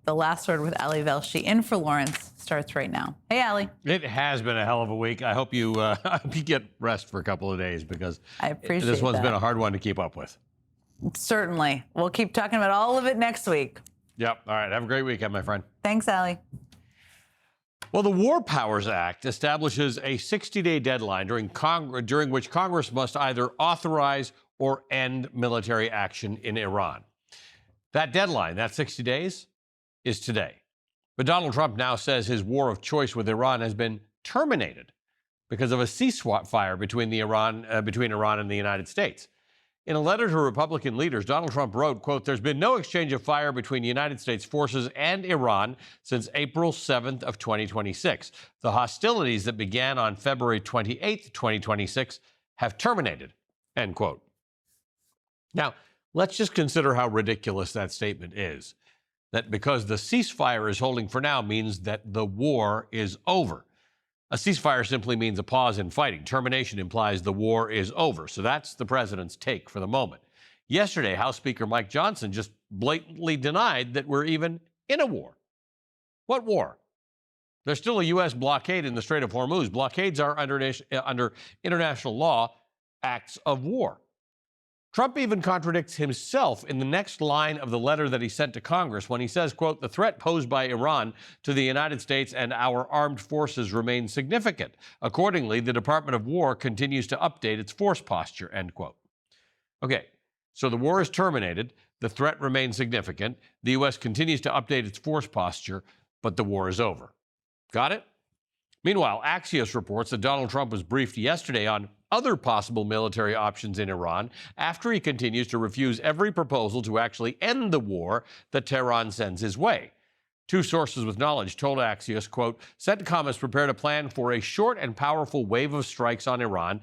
The Last Word with Ali Velshi in for Lawrence starts right now. Hey, Ali. It has been a hell of a week. I hope you, you get rest for a couple of days because I appreciate this one's that. been a hard one to keep up with. Certainly. We'll keep talking about all of it next week. Yep. All right. Have a great weekend, my friend. Thanks, Ali. Well, the War Powers Act establishes a 60-day deadline during which Congress must either authorize or end military action in Iran. That deadline, that 60 days, is today. But Donald Trump now says his war of choice with Iran has been terminated because of a ceasefire between Iran and the United States. In a letter to Republican leaders, Donald Trump wrote, quote, "There's been no exchange of fire between United States forces and Iran since April 7th of 2026. The hostilities that began on February 28th, 2026 have terminated," end quote. Now, let's just consider how ridiculous that statement is. That because the ceasefire is holding for now means that the war is over. A ceasefire simply means a pause in fighting. Termination implies the war is over. So that's the president's take for the moment. Yesterday, House Speaker Mike Johnson just blatantly denied that we're even in a war. What war? There's still a U.S. blockade in the Strait of Hormuz. Blockades are under international law acts of war. Trump even contradicts himself in the next line of the letter that he sent to Congress when he says, quote, "The threat posed by Iran to the United States and our armed forces remains significant. Accordingly, the Department of War continues to update its force posture," end quote. Okay, so the war is terminated. The threat remains significant. The U.S. continues to update its force posture, but the war is over. Got it? Meanwhile, Axios reports that Donald Trump was briefed yesterday on other possible military options in Iran after he continues to refuse every proposal to actually end the war that Tehran sends his way. Two sources with knowledge told Axios, quote, "CENTCOM has prepared a plan for a short and powerful wave of strikes on Iran,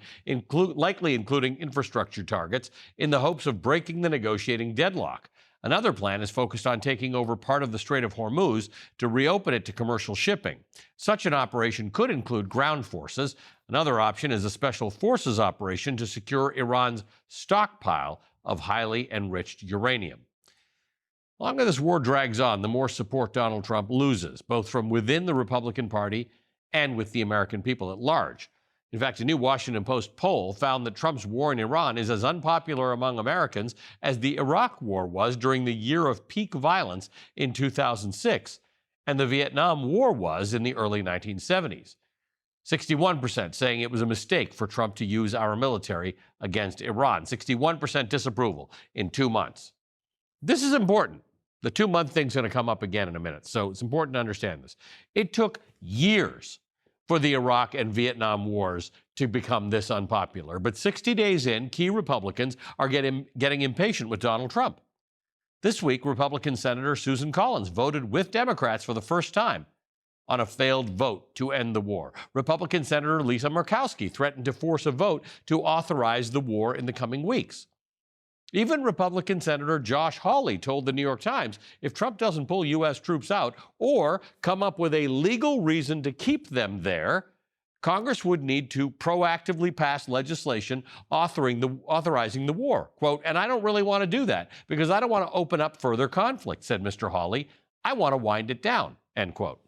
likely including infrastructure targets, in the hopes of breaking the negotiating deadlock. Another plan is focused on taking over part of the Strait of Hormuz to reopen it to commercial shipping. Such an operation could include ground forces. Another option is a special forces operation to secure Iran's stockpile of highly enriched uranium." The longer this war drags on, the more support Donald Trump loses, both from within the Republican Party and with the American people at large. In fact, a new Washington Post poll found that Trump's war in Iran is as unpopular among Americans as the Iraq War was during the year of peak violence in 2006, and the Vietnam War was in the early 1970s. 61% saying it was a mistake for Trump to use our military against Iran. 61% disapproval in 2 months. This is important. The 2-month thing's going to come up again in a minute, so it's important to understand this. It took years for the Iraq and Vietnam wars to become this unpopular. But 60 days in, key Republicans are getting impatient with Donald Trump. This week, Republican Senator Susan Collins voted with Democrats for the first time on a failed vote to end the war. Republican Senator Lisa Murkowski threatened to force a vote to authorize the war in the coming weeks. Even Republican Senator Josh Hawley told the New York Times if Trump doesn't pull U.S. troops out or come up with a legal reason to keep them there, Congress would need to proactively pass legislation authorizing the war. Quote, "And I don't really want to do that because I don't want to open up further conflict," said Mr. Hawley. "I want to wind it down," end quote.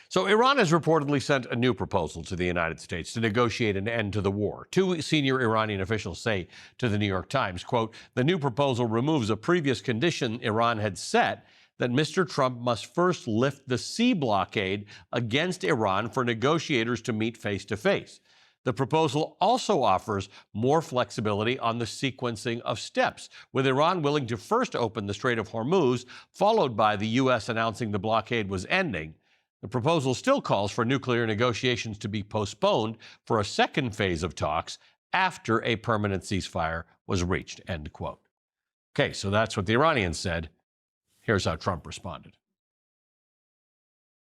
So Iran has reportedly sent a new proposal to the United States to negotiate an end to the war. Two senior Iranian officials say to the New York Times, quote, "The new proposal removes a previous condition Iran had set that Mr. Trump must first lift the sea blockade against Iran for negotiators to meet face-to-face. The proposal also offers more flexibility on the sequencing of steps, with Iran willing to first open the Strait of Hormuz, followed by the U.S. announcing the blockade was ending. The proposal still calls for nuclear negotiations to be postponed for a second phase of talks after a permanent ceasefire was reached," end quote. Okay, so that's what the Iranians said. Here's how Trump responded.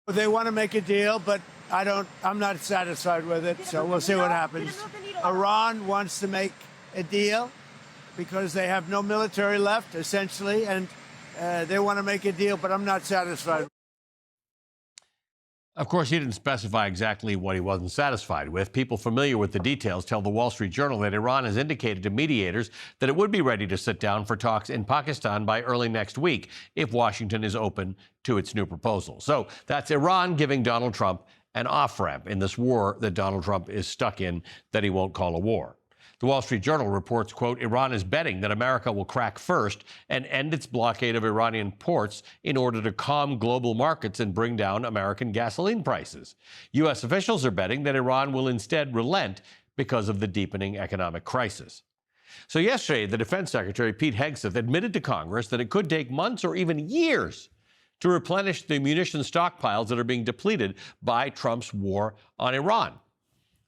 They want to make a deal, but I'm not satisfied with it, so we'll see what happens. Iran wants to make a deal because they have no military left, essentially, and they want to make a deal, but I'm not satisfied. Of course, he didn't specify exactly what he wasn't satisfied with. People familiar with the details tell the Wall Street Journal that Iran has indicated to mediators that it would be ready to sit down for talks in Pakistan by early next week if Washington is open to its new proposal. So that's Iran giving Donald Trump an off-ramp in this war that Donald Trump is stuck in that he won't call a war. The Wall Street Journal reports, quote, Iran is betting that America will crack first and end its blockade of Iranian ports in order to calm global markets and bring down American gasoline prices. U.S. officials are betting that Iran will instead relent because of the deepening economic crisis. So yesterday, the Defense Secretary, Pete Hegseth, admitted to Congress that it could take months or even years to replenish the munition stockpiles that are being depleted by Trump's war on Iran.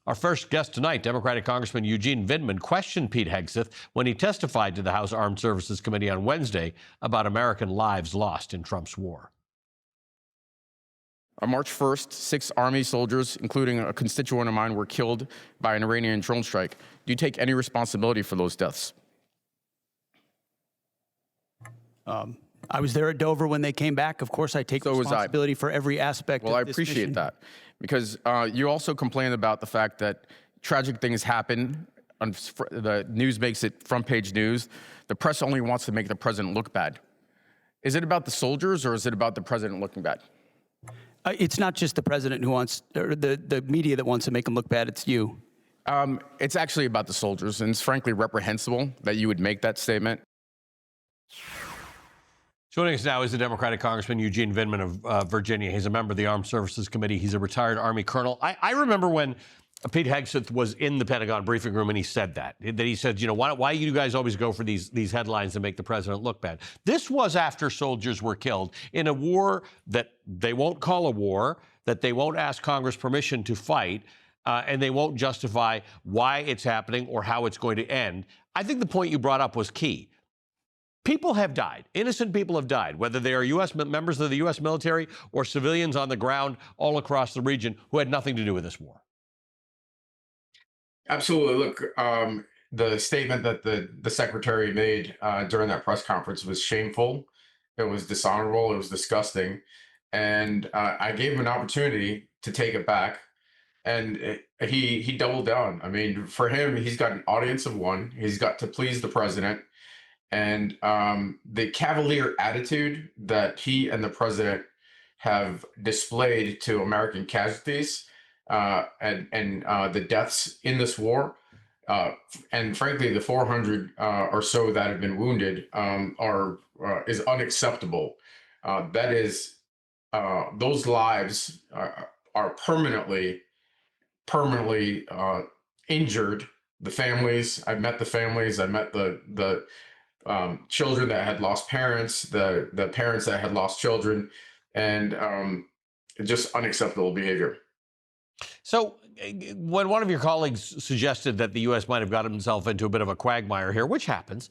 Our first guest tonight, Democratic Congressman Eugene Vindman, questioned Pete Hegseth when he testified to the House Armed Services Committee on Wednesday about American lives lost in Trump's war. On March 1st, 6 Army soldiers, including a constituent of mine, were killed by an Iranian drone strike. Do you take any responsibility for those deaths? I was there at Dover when they came back. Of course, I take So was I. responsibility for every aspect Well, of I this appreciate mission. that, because you also complained about the fact that tragic things happen. The news makes it front-page news. The press only wants to make the president look bad. Is it about the soldiers, or is it about the president looking bad? It's not just the president who wants, or the media that wants to make him look bad. It's you. It's actually about the soldiers, and it's frankly reprehensible that you would make that statement. Joining us now is the Democratic Congressman Eugene Vindman of Virginia. He's a member of the Armed Services Committee. He's a retired Army colonel. I remember when Pete Hegseth was in the Pentagon briefing room and he said that he said, you know, why you guys always go for these headlines that make the president look bad? This was after soldiers were killed in a war that they won't call a war, that they won't ask Congress permission to fight, and they won't justify why it's happening or how it's going to end. I think the point you brought up was key. People have died. Innocent people have died, whether they are U.S. members of the U.S. military or civilians on the ground all across the region who had nothing to do with this war. Absolutely. Look, the statement that the secretary made during that press conference was shameful. It was dishonorable. It was disgusting. And I gave him an opportunity to take it back. And he doubled down. I mean, for him, he's got an audience of one. He's got to please the president. And the cavalier attitude that he and the president have displayed to American casualties and the deaths in this war, and frankly, the 400 or so that have been wounded is unacceptable. That is, those lives are permanently injured. The families, I've met the families. I met the children that had lost parents, the parents that had lost children, and just unacceptable behavior. So when one of your colleagues suggested that the U.S. might have gotten himself into a bit of a quagmire here, which happens,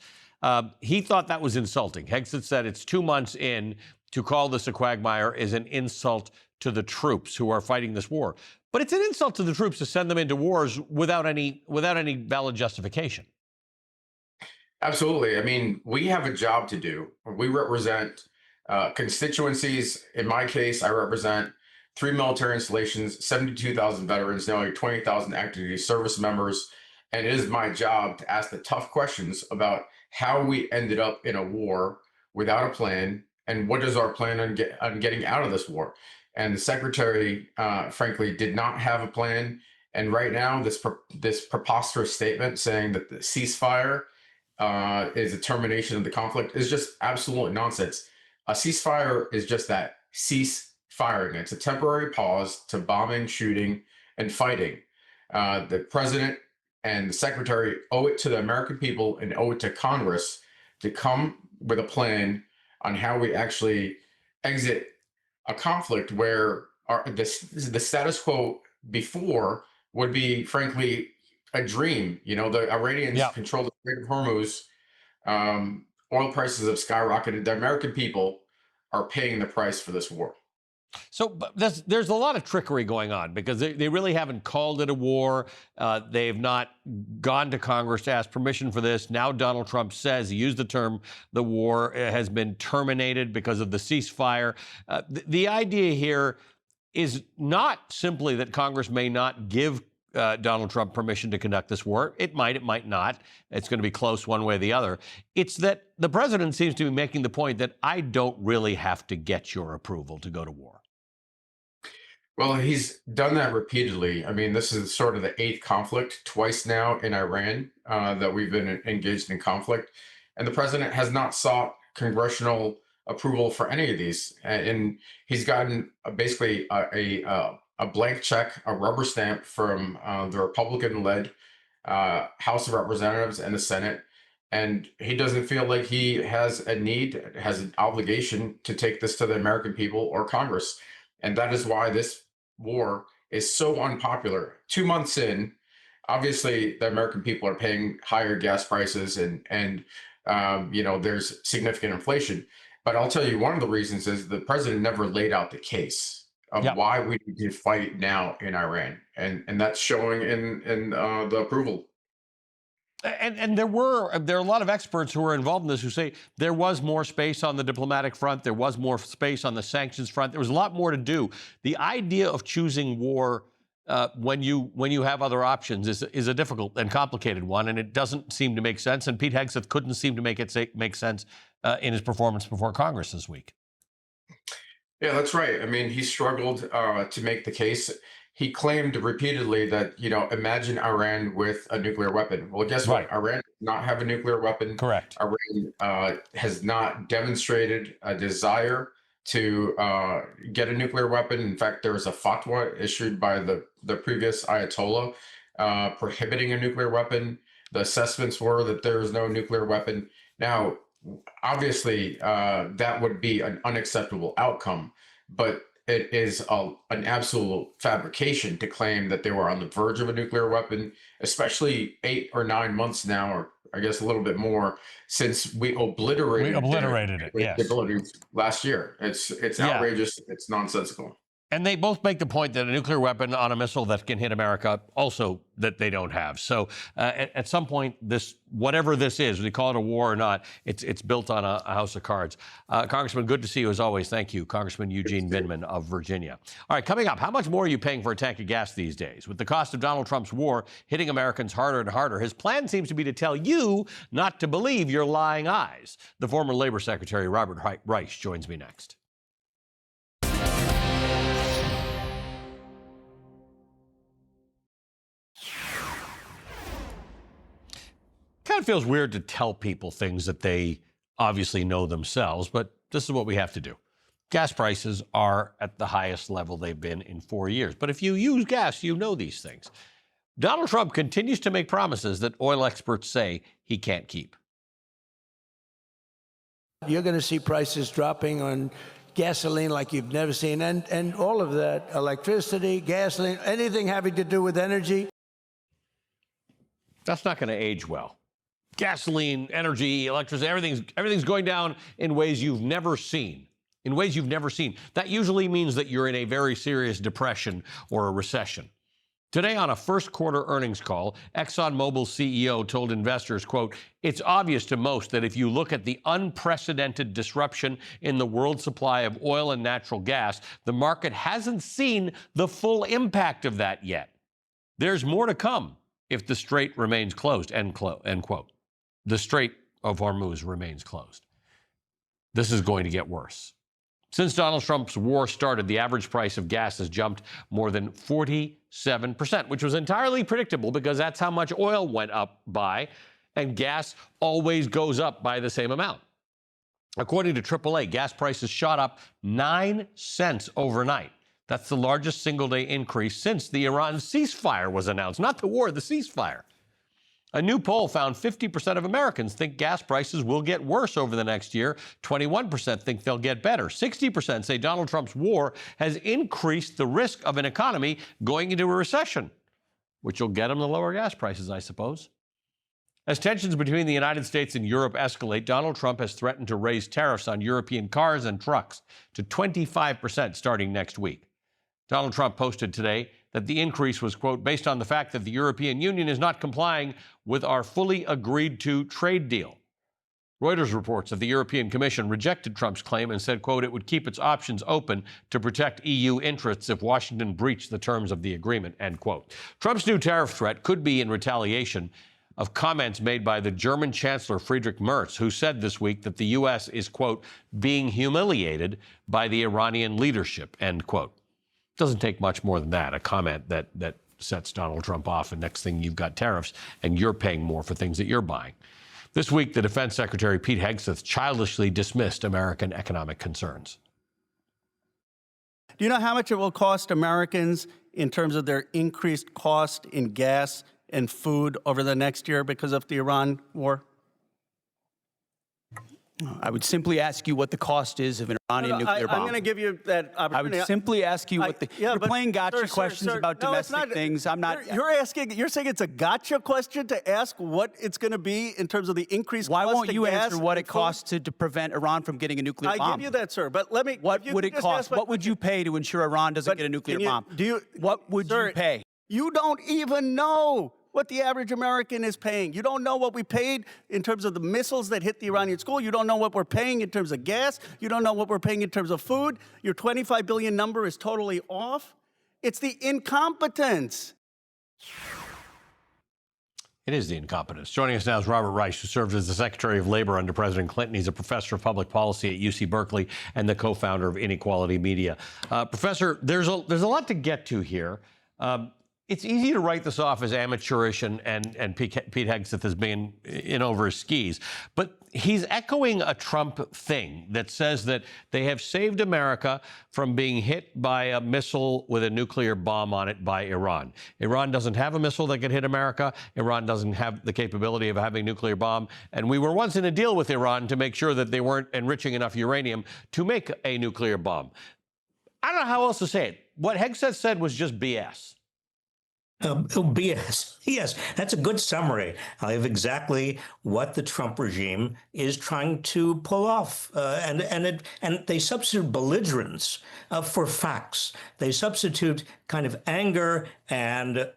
he thought that was insulting. Hegseth said it's 2 months in. To call this a quagmire is an insult to the troops who are fighting this war. But it's an insult to the troops to send them into wars without any valid justification. Absolutely. I mean, we have a job to do. We represent constituencies. In my case, I represent 3 military installations, 72,000 veterans, nearly 20,000 active duty service members. And it is my job to ask the tough questions about how we ended up in a war without a plan, and what is our plan on getting out of this war. And the secretary, frankly, did not have a plan. And right now, this preposterous statement saying that the ceasefire is a termination of the conflict is just absolute nonsense. A ceasefire is just that, cease firing. It's a temporary pause to bombing, shooting, and fighting. The president and the secretary owe it to the American people and owe it to Congress to come with a plan on how we actually exit a conflict where the status quo before would be, frankly, a dream. You know, the Iranians control the Strait of Hormuz. Oil prices have skyrocketed. The American people are paying the price for this war. So but there's a lot of trickery going on because they really haven't called it a war. They've not gone to Congress to ask permission for this. Now Donald Trump says, he used the term, the war has been terminated because of the ceasefire. The idea here is not simply that Congress may not give Donald Trump permission to conduct this war. It might not. It's going to be close one way or the other. It's that the president seems to be making the point that I don't really have to get your approval to go to war. Well, he's done that repeatedly. I mean, this is sort of the eighth conflict, twice now in Iran, that we've been engaged in conflict. And the president has not sought congressional approval for any of these. And he's gotten basically a blank check, a rubber stamp from the Republican-led House of Representatives and the Senate. And he doesn't feel like he has an obligation to take this to the American people or Congress. And that is why this war is so unpopular. 2 months in, obviously the American people are paying higher gas prices and there's significant inflation. But I'll tell you, one of the reasons is the president never laid out the case of why we need to fight now in Iran. And that's showing in the approval. And there are a lot of experts who are involved in this who say there was more space on the diplomatic front, there was more space on the sanctions front, there was a lot more to do. The idea of choosing war when you have other options is a difficult and complicated one, and it doesn't seem to make sense. And Pete Hegseth couldn't seem to make it make sense in his performance before Congress this week. Yeah, that's right. I mean, he struggled to make the case. He claimed repeatedly that, imagine Iran with a nuclear weapon. Well, guess what? Iran does not have a nuclear weapon. Correct. Iran has not demonstrated a desire to get a nuclear weapon. In fact, there was a fatwa issued by the previous Ayatollah prohibiting a nuclear weapon. The assessments were that there is no nuclear weapon. Now, obviously, that would be an unacceptable outcome, but it is an absolute fabrication to claim that they were on the verge of a nuclear weapon, especially 8 or 9 months now, or I guess a little bit more, since we obliterated it. Yes. Capabilities last year. It's outrageous. It's nonsensical. And they both make the point that a nuclear weapon on a missile that can hit America, also that they don't have. So at some point, whatever this is, we call it a war or not, it's built on a house of cards. Congressman, good to see you as always. Thank you, Congressman Eugene Vindman of Virginia. All right, coming up, how much more are you paying for a tank of gas these days? With the cost of Donald Trump's war hitting Americans harder and harder, his plan seems to be to tell you not to believe your lying eyes. The former Labor Secretary Robert Reich joins me next. Kind of feels weird to tell people things that they obviously know themselves, but this is what we have to do. Gas prices are at the highest level they've been in 4 years. But if you use gas, you know these things. Donald Trump continues to make promises that oil experts say he can't keep. You're going to see prices dropping on gasoline like you've never seen, and all of that, electricity, gasoline, anything having to do with energy. That's not going to age well. Gasoline, energy, electricity, everything's going down in ways you've never seen. In ways you've never seen. That usually means that you're in a very serious depression or a recession. Today on a first quarter earnings call, ExxonMobil CEO told investors, quote, "It's obvious to most that if you look at the unprecedented disruption in the world supply of oil and natural gas, the market hasn't seen the full impact of that yet. There's more to come if the Strait remains closed," end quote. The Strait of Hormuz remains closed. This is going to get worse. Since Donald Trump's war started, the average price of gas has jumped more than 47%, which was entirely predictable because that's how much oil went up by, and gas always goes up by the same amount. According to AAA, gas prices shot up 9 cents overnight. That's the largest single-day increase since the Iran ceasefire was announced. Not the war, the ceasefire. A new poll found 50% of Americans think gas prices will get worse over the next year. 21% think they'll get better. 60% say Donald Trump's war has increased the risk of an economy going into a recession, which will get them the lower gas prices, I suppose. As tensions between the United States and Europe escalate, Donald Trump has threatened to raise tariffs on European cars and trucks to 25% starting next week. Donald Trump posted today that the increase was, quote, based on the fact that the European Union is not complying with our fully agreed to trade deal. Reuters reports that the European Commission rejected Trump's claim and said, quote, it would keep its options open to protect EU interests if Washington breached the terms of the agreement, end quote. Trump's new tariff threat could be in retaliation of comments made by the German Chancellor Friedrich Merz, who said this week that the U.S. is, quote, being humiliated by the Iranian leadership, end quote. Doesn't take much more than that, a comment that sets Donald Trump off, and next thing you've got tariffs, and you're paying more for things that you're buying. This week, the Defense Secretary Pete Hegseth childishly dismissed American economic concerns. Do you know how much it will cost Americans in terms of their increased cost in gas and food over the next year because of the Iran war? I would simply ask you what the cost is of an Iranian nuclear bomb. I'm going to give you that opportunity. I would simply ask you what the. You're playing gotcha sir, questions sir, about no, it's domestic not. things. I'm not. You're saying it's a gotcha question to ask what it's going to be in terms of the increased Why cost won't of you gas answer what and it costs to prevent Iran from getting a nuclear I bomb? give you that, sir. But let me. What would it cost? What would you pay to ensure Iran doesn't get a nuclear bomb? What would you pay? You don't even know what the average American is paying. You don't know what we paid in terms of the missiles that hit the Iranian school. You don't know what we're paying in terms of gas. You don't know what we're paying in terms of food. Your 25 billion number is totally off. It's the incompetence. It is the incompetence. Joining us now is Robert Reich, who served as the Secretary of Labor under President Clinton. He's a professor of public policy at UC Berkeley and the co-founder of Inequality Media. Professor, there's a lot to get to here. It's easy to write this off as amateurish and Pete Hegseth has been in over his skis. But he's echoing a Trump thing that says that they have saved America from being hit by a missile with a nuclear bomb on it by Iran. Iran doesn't have a missile that could hit America. Iran doesn't have the capability of having a nuclear bomb. And we were once in a deal with Iran to make sure that they weren't enriching enough uranium to make a nuclear bomb. I don't know how else to say it. What Hegseth said was just BS. BS. Yes, that's a good summary of exactly what the Trump regime is trying to pull off. And they substitute belligerence for facts. They substitute kind of anger and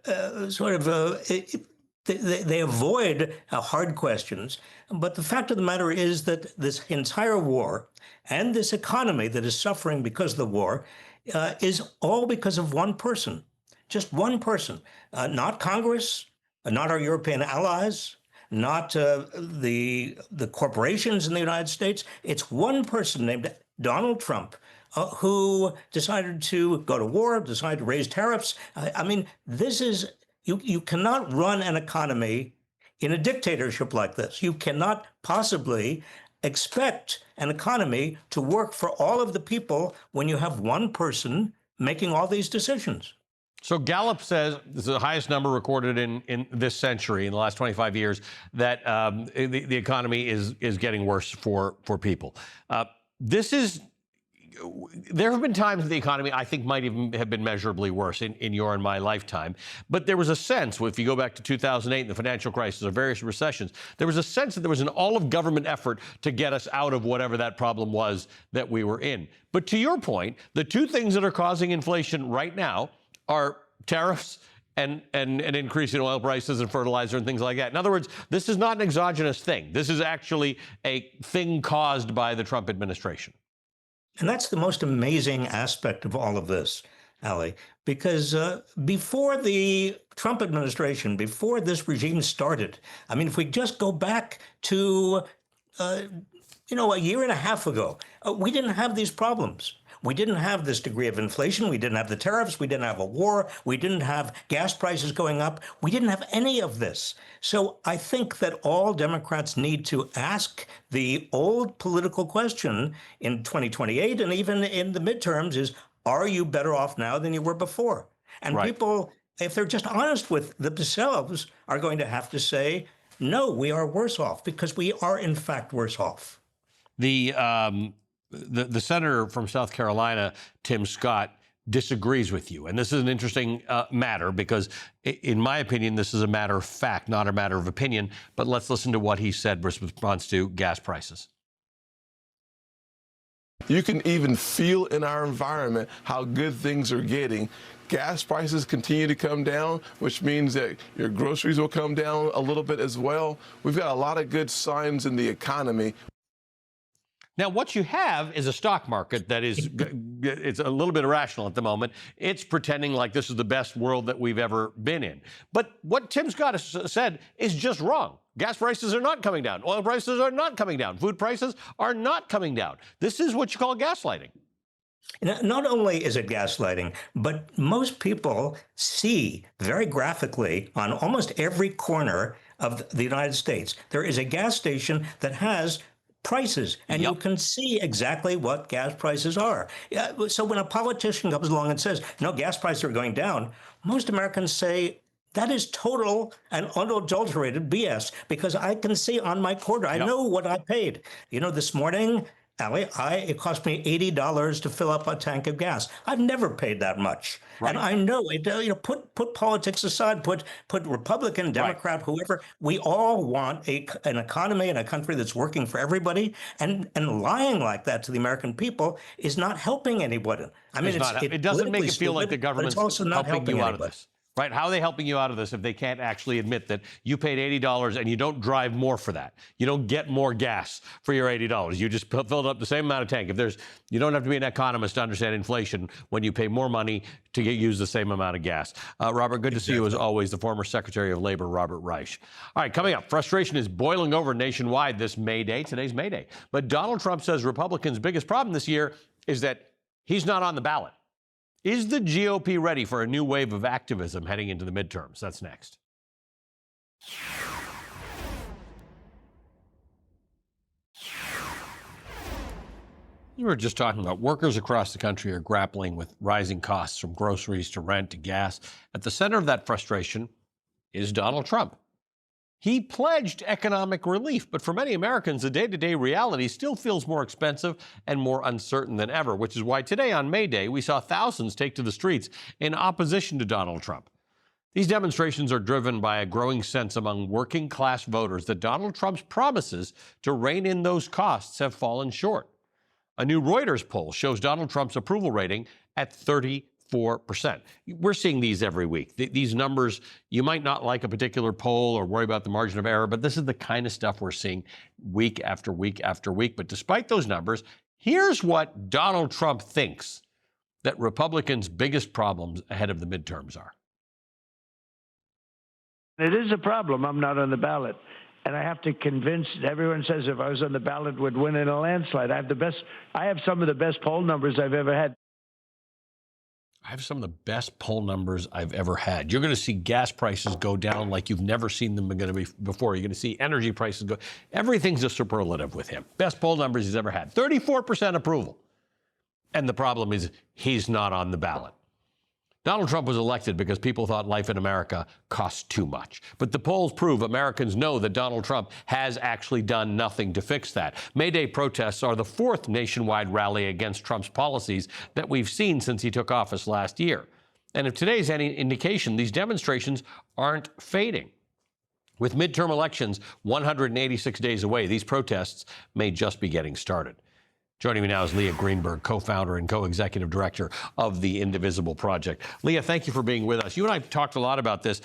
they avoid hard questions. But the fact of the matter is that this entire war and this economy that is suffering because of the war is all because of one person. Just one person, not Congress, not our European allies, not the corporations in the United States. It's one person named Donald Trump who decided to go to war, decided to raise tariffs. I mean, this is, you cannot run an economy in a dictatorship like this. You cannot possibly expect an economy to work for all of the people when you have one person making all these decisions. So Gallup says, this is the highest number recorded in this century, in the last 25 years, that the economy is getting worse for people. There have been times in the economy I think might even have been measurably worse in your and my lifetime. But there was a sense, if you go back to 2008 and the financial crisis or various recessions, there was a sense that there was an all-of-government effort to get us out of whatever that problem was that we were in. But to your point, the two things that are causing inflation right now are tariffs and an increase in oil prices and fertilizer and things like that. In other words, this is not an exogenous thing. This is actually a thing caused by the Trump administration. And that's the most amazing aspect of all of this, Ali, because before the Trump administration, before this regime started, I mean, if we just go back to, a year and a half ago, we didn't have these problems. We didn't have this degree of inflation. We didn't have the tariffs. We didn't have a war. We didn't have gas prices going up. We didn't have any of this. So I think that all Democrats need to ask the old political question in 2028 and even in the midterms is, are you better off now than you were before? And people, if they're just honest with themselves, are going to have to say, no, we are worse off because we are in fact worse off. The senator from South Carolina, Tim Scott, disagrees with you. And this is an interesting matter because, in my opinion, this is a matter of fact, not a matter of opinion. But let's listen to what he said in response to gas prices. You can even feel in our environment how good things are getting. Gas prices continue to come down, which means that your groceries will come down a little bit as well. We've got a lot of good signs in the economy. Now, what you have is a stock market that is it's a little bit irrational at the moment. It's pretending like this is the best world that we've ever been in. But what Tim Scott has said is just wrong. Gas prices are not coming down. Oil prices are not coming down. Food prices are not coming down. This is what you call gaslighting. Not only is it gaslighting, but most people see very graphically on almost every corner of the United States, there is a gas station that has prices, and you can see exactly what gas prices are. So when a politician comes along and says, no, gas prices are going down, most Americans say, that is total and unadulterated BS, because I can see on my quarter, I know what I paid. You know, this morning, Ali, it cost me $80 to fill up a tank of gas. I've never paid that much. Right. And I know it, put politics aside, put Republican, Democrat, whoever. We all want an economy and a country that's working for everybody. And lying like that to the American people is not helping anybody. I mean, it doesn't make it feel like the government's also not helping you out of this. Right? How are they helping you out of this if they can't actually admit that you paid $80 and you don't drive more for that? You don't get more gas for your $80. You just filled up the same amount of tank. You don't have to be an economist to understand inflation when you pay more money to use the same amount of gas. Robert, good to see you as always, the former Secretary of Labor, Robert Reich. All right, coming up, frustration is boiling over nationwide this May Day. Today's May Day. But Donald Trump says Republicans' biggest problem this year is that he's not on the ballot. Is the GOP ready for a new wave of activism heading into the midterms? That's next. You were just talking about workers across the country are grappling with rising costs from groceries to rent to gas. At the center of that frustration is Donald Trump. He pledged economic relief, but for many Americans, the day-to-day reality still feels more expensive and more uncertain than ever, which is why today on May Day, we saw thousands take to the streets in opposition to Donald Trump. These demonstrations are driven by a growing sense among working-class voters that Donald Trump's promises to rein in those costs have fallen short. A new Reuters poll shows Donald Trump's approval rating at 34%. We're seeing these every week. These numbers, you might not like a particular poll or worry about the margin of error, but this is the kind of stuff we're seeing week after week after week. But despite those numbers, here's what Donald Trump thinks that Republicans' biggest problems ahead of the midterms are. It is a problem. I'm not on the ballot. And I have to convince, everyone says if I was on the ballot, would win in a landslide. I have some of the best poll numbers I've ever had. I have some of the best poll numbers I've ever had. You're going to see gas prices go down like you've never seen them going to be before. You're going to see energy prices go. Everything's a superlative with him. Best poll numbers he's ever had. 34% approval. And the problem is he's not on the ballot. Donald Trump was elected because people thought life in America cost too much. But the polls prove Americans know that Donald Trump has actually done nothing to fix that. May Day protests are the fourth nationwide rally against Trump's policies that we've seen since he took office last year. And if today's any indication, these demonstrations aren't fading. With midterm elections 186 days away, these protests may just be getting started. Joining me now is Leah Greenberg, co-founder and co-executive director of the Indivisible Project. Leah, thank you for being with us. You and I talked a lot about this.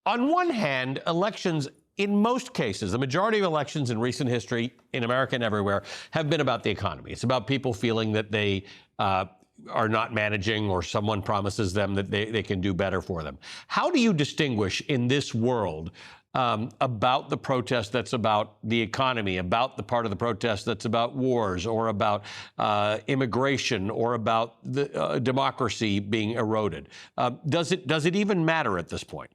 On one hand, elections, in most cases, the majority of elections in recent history in America and everywhere have been about the economy. It's about people feeling that they are not managing or someone promises them that they can do better for them. How do you distinguish in this world about the protest that's about the economy, about the part of the protest that's about wars or about immigration or about the democracy being eroded? Does it even matter at this point?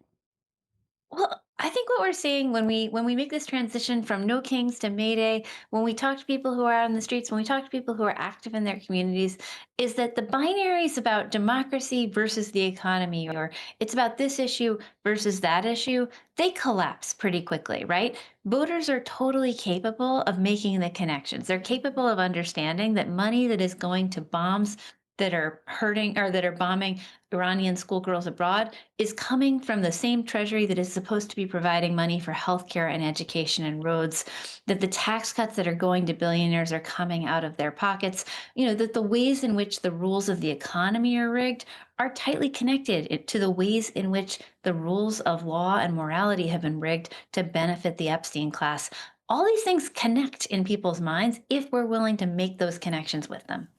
Well, I think what we're seeing when we make this transition from No Kings to May Day, when we talk to people who are out on the streets, when we talk to people who are active in their communities, is that the binary is about democracy versus the economy, or it's about this issue versus that issue. They collapse pretty quickly, right? Voters are totally capable of making the connections. They're capable of understanding that money that is going to bombs that are hurting or that are bombing Iranian schoolgirls abroad is coming from the same treasury that is supposed to be providing money for healthcare and education and roads, that the tax cuts that are going to billionaires are coming out of their pockets, that the ways in which the rules of the economy are rigged are tightly connected to the ways in which the rules of law and morality have been rigged to benefit the Epstein class. All these things connect in people's minds if we're willing to make those connections with them.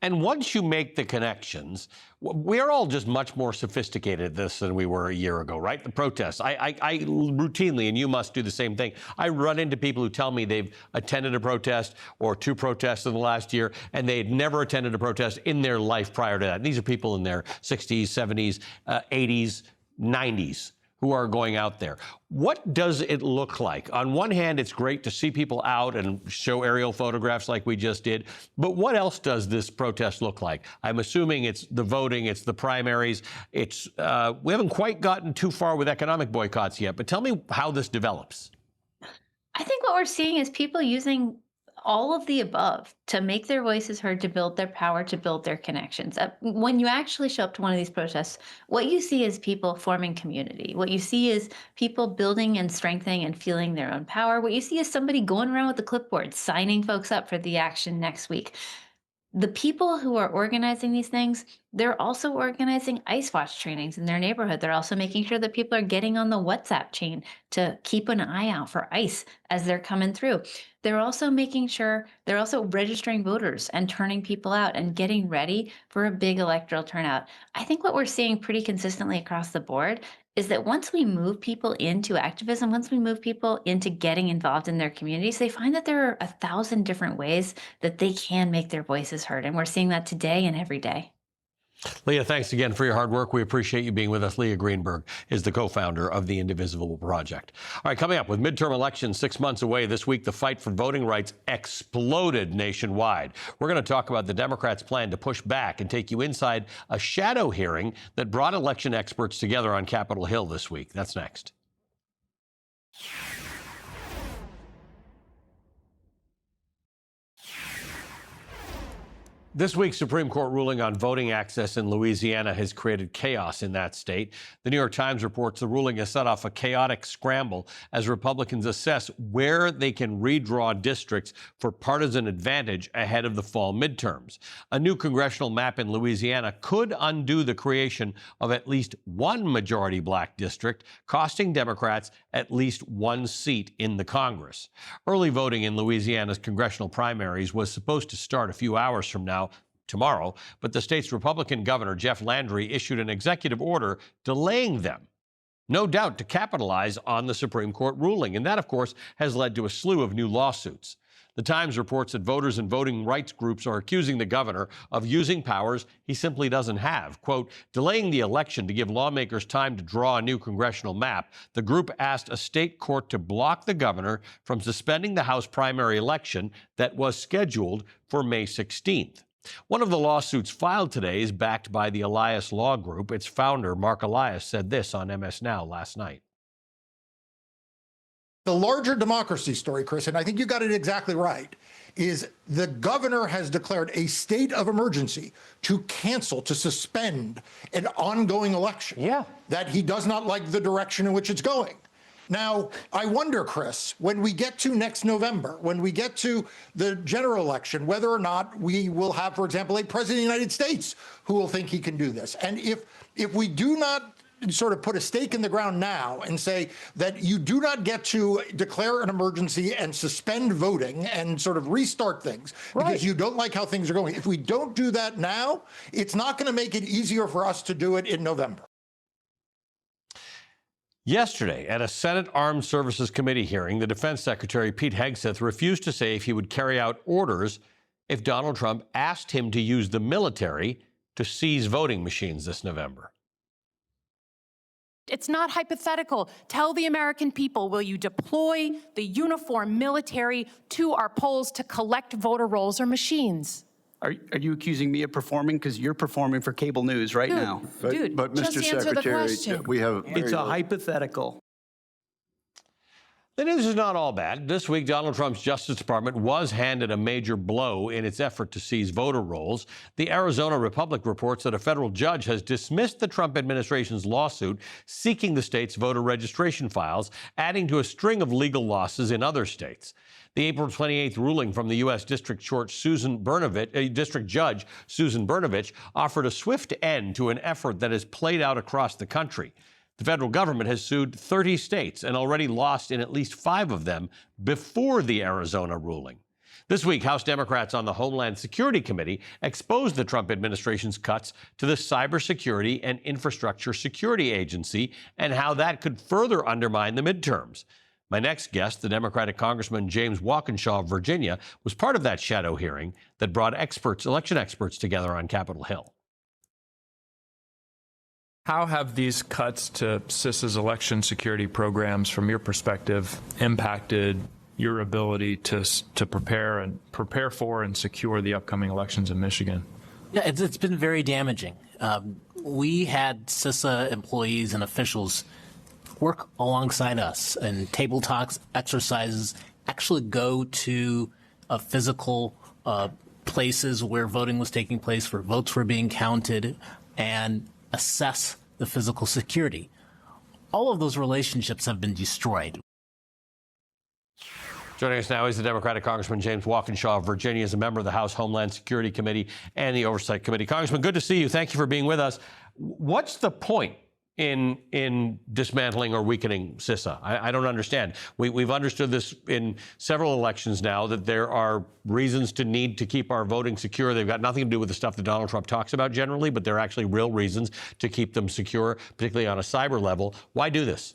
And once you make the connections, we're all just much more sophisticated at this than we were a year ago, right? The protests. I routinely, and you must do the same thing, I run into people who tell me they've attended a protest or 2 protests in the last year, and they had never attended a protest in their life prior to that. And these are people in their 60s, 70s, 80s, 90s. Who are going out there. What does it look like? On one hand, it's great to see people out and show aerial photographs like we just did. But what else does this protest look like? I'm assuming it's the voting, it's the primaries. It's we haven't quite gotten too far with economic boycotts yet. But tell me how this develops. I think what we're seeing is people using all of the above to make their voices heard, to build their power, to build their connections. When you actually show up to one of these protests, what you see is people forming community. What you see is people building and strengthening and feeling their own power. What you see is somebody going around with a clipboard, signing folks up for the action next week. The people who are organizing these things, they're also organizing ICE Watch trainings in their neighborhood. They're also making sure that people are getting on the WhatsApp chain to keep an eye out for ICE as they're coming through. They're also making sure, they're also registering voters and turning people out and getting ready for a big electoral turnout. I think what we're seeing pretty consistently across the board is that once we move people into activism, once we move people into getting involved in their communities, they find that there are 1,000 different ways that they can make their voices heard. And we're seeing that today and every day. Leah, thanks again for your hard work. We appreciate you being with us. Leah Greenberg is the co-founder of the Indivisible Project. All right, coming up, with midterm elections 6 months away this week, the fight for voting rights exploded nationwide. We're going to talk about the Democrats' plan to push back and take you inside a shadow hearing that brought election experts together on Capitol Hill this week. That's next. This week's Supreme Court ruling on voting access in Louisiana has created chaos in that state. The New York Times reports the ruling has set off a chaotic scramble as Republicans assess where they can redraw districts for partisan advantage ahead of the fall midterms. A new congressional map in Louisiana could undo the creation of at least one majority black district, costing Democrats at least 1 seat in the Congress. Early voting in Louisiana's congressional primaries was supposed to start a few hours from now, tomorrow, but the state's Republican governor, Jeff Landry, issued an executive order delaying them, no doubt to capitalize on the Supreme Court ruling. And that, of course, has led to a slew of new lawsuits. The Times reports that voters and voting rights groups are accusing the governor of using powers he simply doesn't have. Quote, delaying the election to give lawmakers time to draw a new congressional map, the group asked a state court to block the governor from suspending the House primary election that was scheduled for May 16th. One of the lawsuits filed today is backed by the Elias Law Group. Its founder, Mark Elias, said this on MS Now last night. The larger democracy story, Chris, and I think you got it exactly right, is the governor has declared a state of emergency to cancel, to suspend an ongoing election. Yeah. That he does not like the direction in which it's going. Now, I wonder, Chris, when we get to next November, when we get to the general election, whether or not we will have, for example, a president of the United States who will think he can do this. And if we do not sort of put a stake in the ground now and say that you do not get to declare an emergency and suspend voting and sort of restart things because you don't like how things are going. If we don't do that now, it's not going to make it easier for us to do it in November. Yesterday, at a Senate Armed Services Committee hearing, the Defense Secretary, Pete Hegseth, refused to say if he would carry out orders if Donald Trump asked him to use the military to seize voting machines this November. It's not hypothetical. Tell the American people, will you deploy the uniformed military to our polls to collect voter rolls or machines? Are you accusing me of performing? Because you're performing for cable news right now. But Mr. just answer the Secretary, question. we have It's a hypothetical. The news is not all bad. This week, Donald Trump's Justice Department was handed a major blow in its effort to seize voter rolls. The Arizona Republic reports that a federal judge has dismissed the Trump administration's lawsuit seeking the state's voter registration files, adding to a string of legal losses in other states. The April 28th ruling from the U.S. District Judge Susan Brnovich offered a swift end to an effort that has played out across the country. The federal government has sued 30 states and already lost in at least 5 of them before the Arizona ruling. This week, House Democrats on the Homeland Security Committee exposed the Trump administration's cuts to the Cybersecurity and Infrastructure Security Agency and how that could further undermine the midterms. My next guest, the Democratic Congressman James Walkinshaw of Virginia, was part of that shadow hearing that brought election experts together on Capitol Hill. How have these cuts to CISA's election security programs, from your perspective, impacted your ability to prepare for and secure the upcoming elections in Michigan? Yeah, it's been very damaging. We had CISA employees and officials work alongside us in table talks, exercises, actually go to physical places where voting was taking place, where votes were being counted, and assess the physical security. All of those relationships have been destroyed. Joining us now is the Democratic Congressman James Walkinshaw of Virginia, as a member of the House Homeland Security Committee and the Oversight Committee. Congressman, good to see you. Thank you for being with us. What's the point in dismantling or weakening CISA? I don't understand. We've understood this in several elections now, that there are reasons to need to keep our voting secure. They've got nothing to do with the stuff that Donald Trump talks about generally, but they're actually real reasons to keep them secure, particularly on a cyber level. Why do this?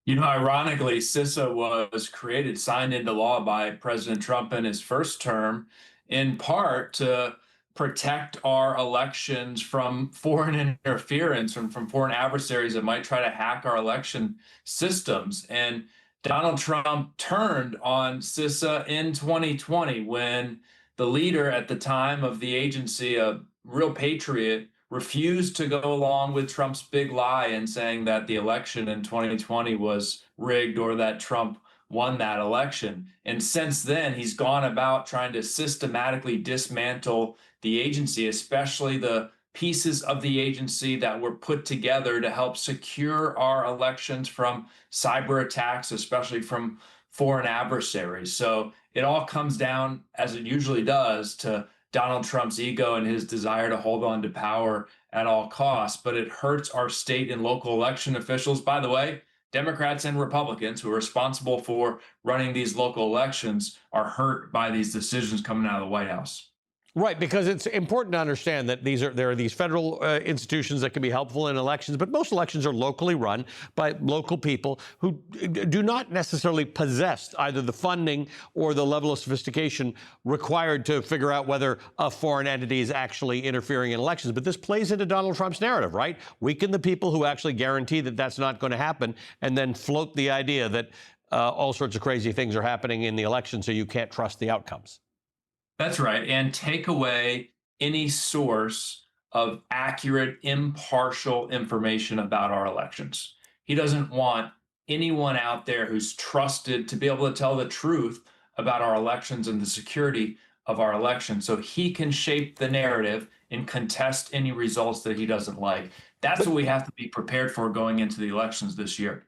You know, ironically, CISA was signed into law by President Trump in his first term, in part to protect our elections from foreign interference and from foreign adversaries that might try to hack our election systems. And Donald Trump turned on CISA in 2020 when the leader at the time of the agency, a real patriot, refused to go along with Trump's big lie in saying that the election in 2020 was rigged or that Trump won that election. And since then, he's gone about trying to systematically dismantle the agency, especially the pieces of the agency that were put together to help secure our elections from cyber attacks, especially from foreign adversaries. So it all comes down, as it usually does, to Donald Trump's ego and his desire to hold on to power at all costs. But it hurts our state and local election officials. By the way, Democrats and Republicans who are responsible for running these local elections are hurt by these decisions coming out of the White House. Right, because it's important to understand that there are these federal institutions that can be helpful in elections, but most elections are locally run by local people who do not necessarily possess either the funding or the level of sophistication required to figure out whether a foreign entity is actually interfering in elections. But this plays into Donald Trump's narrative, right? Weaken the people who actually guarantee that that's not going to happen, and then float the idea that all sorts of crazy things are happening in the election, so you can't trust the outcomes. That's right. And take away any source of accurate, impartial information about our elections. He doesn't want anyone out there who's trusted to be able to tell the truth about our elections and the security of our elections, so he can shape the narrative and contest any results that he doesn't like. That's what we have to be prepared for going into the elections this year.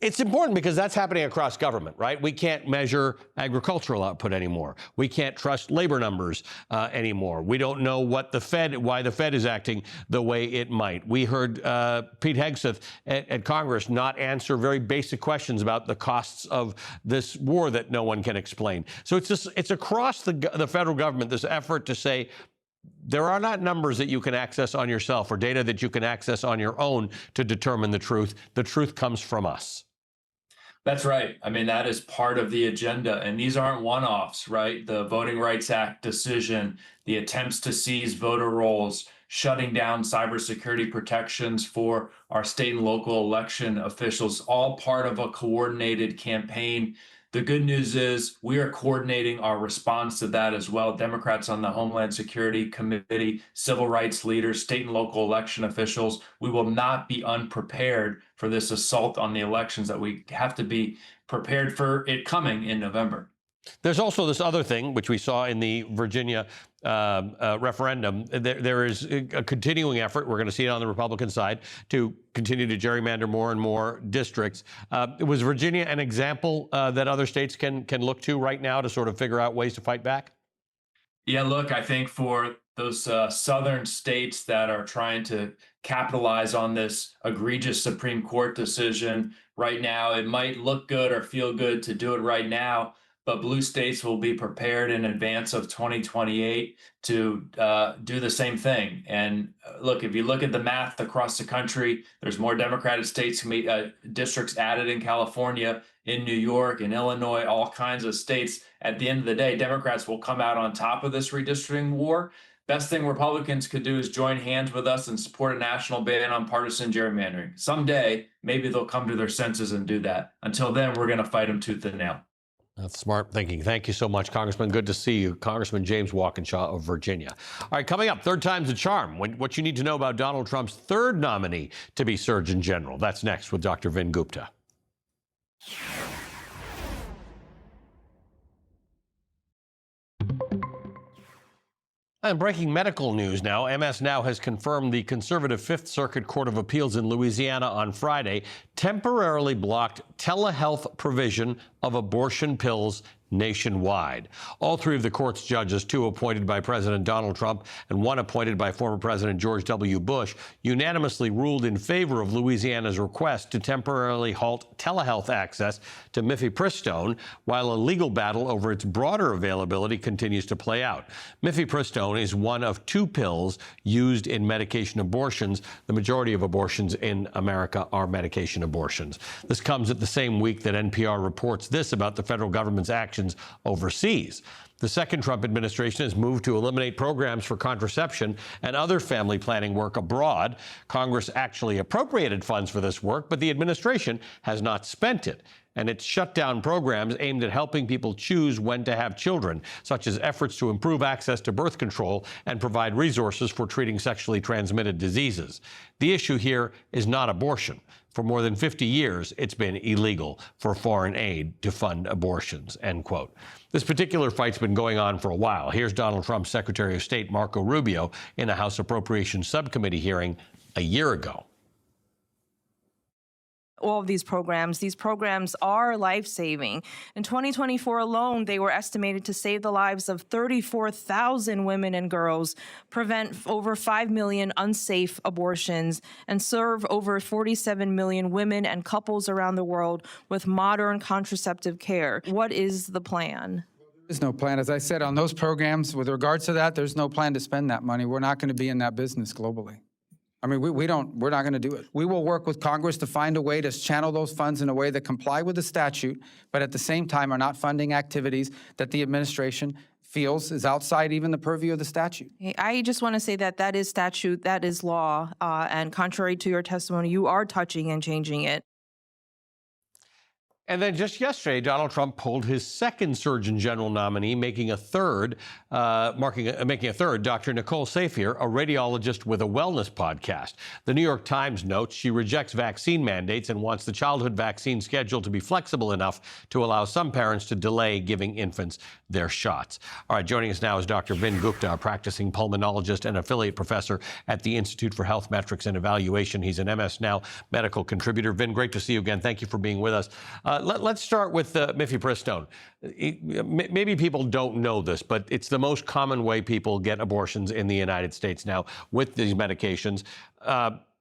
It's important because that's happening across government, right? We can't measure agricultural output anymore. We can't trust labor numbers anymore. We don't know why the Fed is acting the way it might. We heard Pete Hegseth at Congress not answer very basic questions about the costs of this war that no one can explain. So it's across the federal government, this effort to say, there are not numbers that you can access on yourself or data that you can access on your own to determine the truth. The truth comes from us. That's right. I mean, that is part of the agenda. And these aren't one-offs, right? The Voting Rights Act decision, the attempts to seize voter rolls, shutting down cybersecurity protections for our state and local election officials, all part of a coordinated campaign. The good news is we are coordinating our response to that as well. Democrats on the Homeland Security Committee, civil rights leaders, state and local election officials, we will not be unprepared for this assault on the elections that we have to be prepared for it coming in November. There's also this other thing, which we saw in the Virginia referendum. There is a continuing effort, we're going to see it on the Republican side, to continue to gerrymander more and more districts. Was Virginia an example that other states can look to right now to sort of figure out ways to fight back? Yeah, look, I think for those southern states that are trying to capitalize on this egregious Supreme Court decision right now, it might look good or feel good to do it right now, but blue states will be prepared in advance of 2028 to do the same thing. And look, if you look at the math across the country, there's more Democratic states, districts added in California, in New York, in Illinois, all kinds of states. At the end of the day, Democrats will come out on top of this redistricting war. Best thing Republicans could do is join hands with us and support a national ban on partisan gerrymandering. Someday, maybe they'll come to their senses and do that. Until then, we're going to fight them tooth and nail. That's smart thinking. Thank you so much, Congressman. Good to see you. Congressman James Walkinshaw of Virginia. All right, coming up, third time's a charm. What you need to know about Donald Trump's third nominee to be Surgeon General. That's next with Dr. Vin Gupta. And breaking medical news now. MS Now has confirmed the conservative Fifth Circuit Court of Appeals in Louisiana on Friday temporarily blocked telehealth provision of abortion pills nationwide. All three of the court's judges, two appointed by President Donald Trump and one appointed by former President George W. Bush, unanimously ruled in favor of Louisiana's request to temporarily halt telehealth access to mifepristone, while a legal battle over its broader availability continues to play out. Mifepristone is one of two pills used in medication abortions. The majority of abortions in America are medication abortions. This comes at the same week that NPR reports this about the federal government's actions overseas. The second Trump administration has moved to eliminate programs for contraception and other family planning work abroad. Congress actually appropriated funds for this work, but the administration has not spent it. And it's shut down programs aimed at helping people choose when to have children, such as efforts to improve access to birth control and provide resources for treating sexually transmitted diseases. The issue here is not abortion. For more than 50 years, it's been illegal for foreign aid to fund abortions, end quote. This particular fight's been going on for a while. Here's Donald Trump's Secretary of State, Marco Rubio, in a House Appropriations Subcommittee hearing a year ago. All of these programs are life-saving. In 2024 alone, they were estimated to save the lives of 34,000 women and girls, prevent over 5 million unsafe abortions, and serve over 47 million women and couples around the world with modern contraceptive care. What is the plan? There's no plan. As I said, on those programs, with regards to that, there's no plan to spend that money. We're not going to be in that business globally. I mean, we're not going to do it. We will work with Congress to find a way to channel those funds in a way that comply with the statute, but at the same time are not funding activities that the administration feels is outside even the purview of the statute. I just want to say that that is statute, that is law, and contrary to your testimony, you are touching and changing it. And then just yesterday, Donald Trump pulled his second Surgeon General nominee, making a third, Dr. Nicole Safier, a radiologist with a wellness podcast. The New York Times notes she rejects vaccine mandates and wants the childhood vaccine schedule to be flexible enough to allow some parents to delay giving infants their shots. All right, joining us now is Dr. Vin Gupta, a practicing pulmonologist and affiliate professor at the Institute for Health Metrics and Evaluation. He's an MS Now medical contributor. Vin, great to see you again. Thank you for being with us. Let's start with mifepristone. Maybe people don't know this, but it's the most common way people get abortions in the United States now with these medications.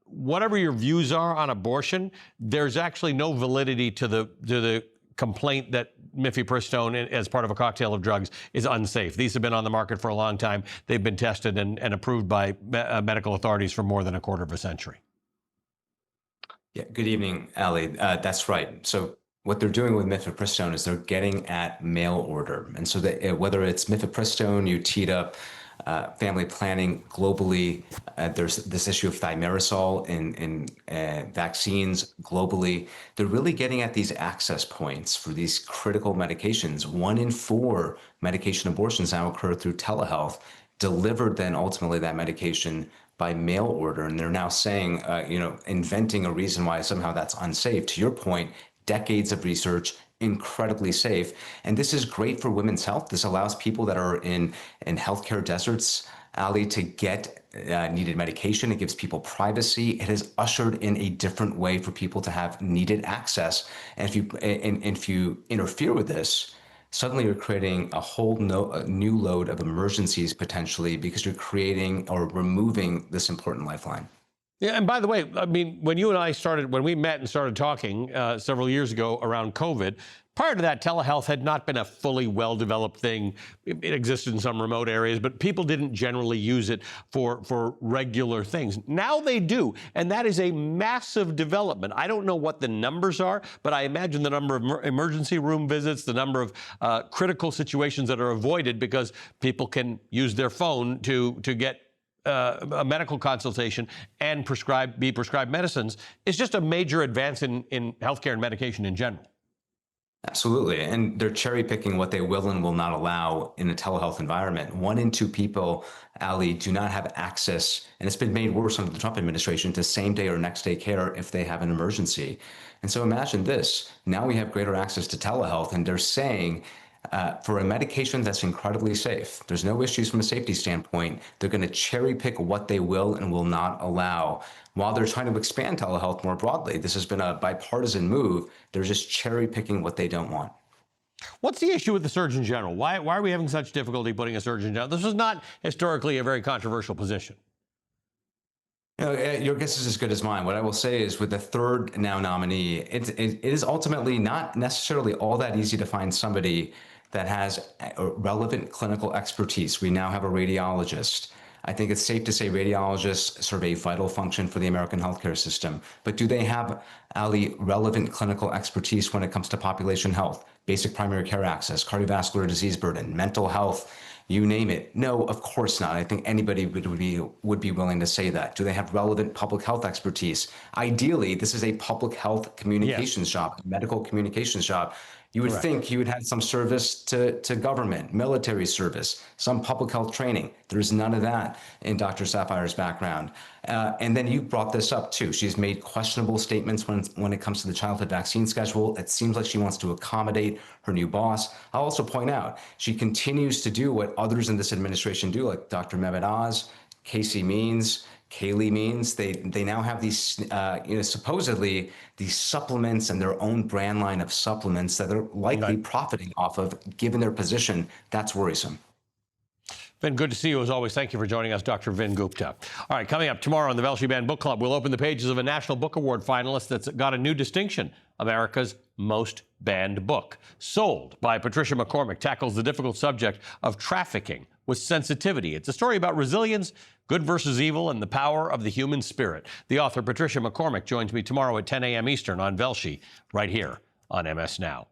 Whatever your views are on abortion, there's actually no validity to the complaint that mifepristone as part of a cocktail of drugs is unsafe. These have been on the market for a long time. They've been tested and approved by medical authorities for more than a quarter of a century. Yeah, good evening, Ali. That's right. So what they're doing with mifepristone is they're getting at mail order. And so that whether it's mifepristone, you teed up family planning globally, there's this issue of thimerosal in vaccines globally. They're really getting at these access points for these critical medications. 1 in 4 medication abortions now occur through telehealth, delivered then ultimately that medication by mail order. And they're now saying, inventing a reason why somehow that's unsafe. To your point, decades of research, incredibly safe. And this is great for women's health. This allows people that are in healthcare deserts, Ali, to get needed medication. It gives people privacy. It has ushered in a different way for people to have needed access. And if you interfere with this, suddenly you're creating a whole new load of emergencies potentially, because you're creating or removing this important lifeline. Yeah, and by the way, I mean, when we met and started talking several years ago around COVID, prior to that, telehealth had not been a fully well-developed thing. It existed in some remote areas, but people didn't generally use it for regular things. Now they do, and that is a massive development. I don't know what the numbers are, but I imagine the number of emergency room visits, the number of critical situations that are avoided because people can use their phone to get a medical consultation and be prescribed medicines is just a major advance in healthcare and medication in general. Absolutely. And they're cherry picking what they will and will not allow in a telehealth environment. 1 in 2 people, Ali, do not have access, and it's been made worse under the Trump administration, to same day or next day care if they have an emergency. And so imagine this. Now we have greater access to telehealth, and they're saying for a medication that's incredibly safe, there's no issues from a safety standpoint. They're going to cherry pick what they will and will not allow. While they're trying to expand telehealth more broadly, this has been a bipartisan move. They're just cherry picking what they don't want. What's the issue with the Surgeon General? Why are we having such difficulty putting a Surgeon General? This was not historically a very controversial position. You know, your guess is as good as mine. What I will say is, with the third now nominee, it is ultimately not necessarily all that easy to find somebody that has relevant clinical expertise. We now have a radiologist. I think it's safe to say radiologists serve a vital function for the American healthcare system. But do they have, Ali, relevant clinical expertise when it comes to population health, basic primary care access, cardiovascular disease burden, mental health, you name it? No, of course not. I think anybody would be willing to say that. Do they have relevant public health expertise? Ideally, this is a public health communications job, a medical communications job. You would think you would have some service to government, military service, some public health training. There's none of that in Dr. Safire's background. And then you brought this up too. She's made questionable statements when it comes to the childhood vaccine schedule. It seems like she wants to accommodate her new boss. I'll also point out, she continues to do what others in this administration do, like Dr. Mehmet Oz, Casey Means, Kayleigh Means. They now have these, supposedly these supplements and their own brand line of supplements that they're likely profiting off of, given their position. That's worrisome. Vin, good to see you as always. Thank you for joining us, Dr. Vin Gupta. All right, coming up tomorrow on the Velshi Band Book Club, we'll open the pages of a National Book Award finalist that's got a new distinction: America's Most Banned Book. Sold by Patricia McCormick tackles the difficult subject of trafficking with sensitivity. It's a story about resilience, good versus evil, and the power of the human spirit. The author, Patricia McCormick, joins me tomorrow at 10 a.m. Eastern on Velshi, right here on MS Now.